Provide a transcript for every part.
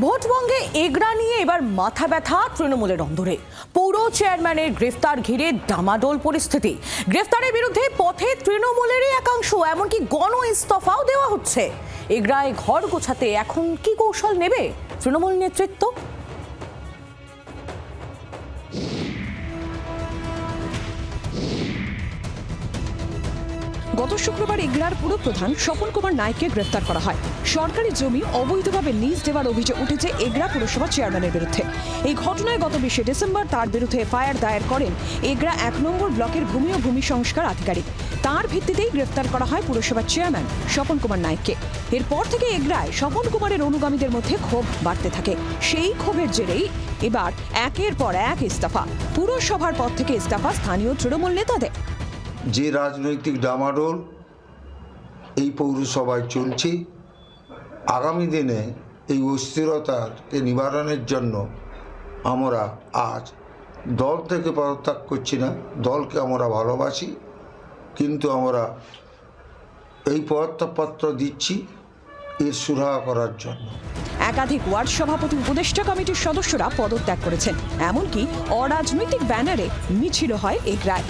ভোটবঙ্গে এগরা নিয়ে এবার মাথা ব্যথা তৃণমূলের অন্দরে। পৌর চেয়ারম্যানের গ্রেফতার ঘিরে ডামাডোল পরিস্থিতি। গ্রেফতারের বিরুদ্ধে পথে তৃণমূলেরই একাংশ, এমনকি গণ ইস্তফাও দেওয়া হচ্ছে। এগরায় ঘর গোছাতে এখন কি কৌশল নেবে তৃণমূল নেতৃত্ব? গত শুক্রবার এগরার পুরপ্রধান স্বপন কুমার নায়েককে গ্রেফতার করা হয়। সরকারি জমি অবৈধভাবে লিজ দেওয়ার অভিযোগ উঠেছে এগরা পুরসভা চেয়ারম্যানের বিরুদ্ধে। এই ঘটনায় গত 20 ডিসেম্বর তার বিরুদ্ধে এফআইআর দায়ের করেন এগরা 1 নম্বর ব্লকের ভূমি ও ভূমি সংস্কার আধিকারিক। তার ভিত্তিতেই গ্রেফতার করা হয় পুরসভার চেয়ারম্যান স্বপন কুমার নায়েককে। এরপর থেকে এগরায় স্বপন কুমারের অনুগামীদের মধ্যে ক্ষোভ বাড়তে থাকে। সেই ক্ষোভের জেরেই এবার একের পর এক ইস্তফা। পুরসভার পদ থেকে ইস্তফা স্থানীয় তৃণমূল নেতাদের। যে রাজনৈতিক ডামাডোল এই পৌরসভায় চলছে, আগামী দিনে এই অস্থিরতাকে নিবারণের জন্য আমরা আজ দল থেকে পদত্যাগ করছি না। দলকে আমরা ভালোবাসি, কিন্তু আমরা এই পদত্যাগপত্র দিচ্ছি এর সুরাহা করার জন্য। একাধিক ওয়ার্ড সভাপতি উপদেষ্টা কমিটির সদস্যরা পদত্যাগ করেছেন। এমনকি অরাজনৈতিক ব্যানারে মিছিল হয় এগরায়।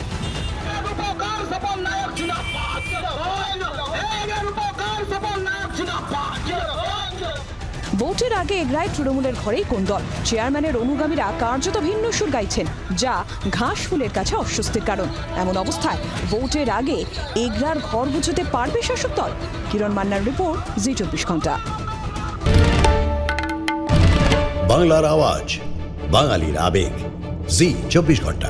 ভোটের আগে এগরায় তৃণমূলের ঘরেই কোন্দল। চেয়ারম্যানের অনুগামীরা কার্যত ভিন্ন সুর গাইছেন, যা ঘাস ফুলের কাছে অস্বস্তির কারণ। এমন অবস্থায় ভোটের আগে এগরার ঘর গুছোতে পারবে শাসক দল? কিরণ মান্নার রিপোর্ট, জি 24 ঘন্টা। বাংলার আওয়াজ, বাঙালির আবেগ, জি 24 ঘন্টা।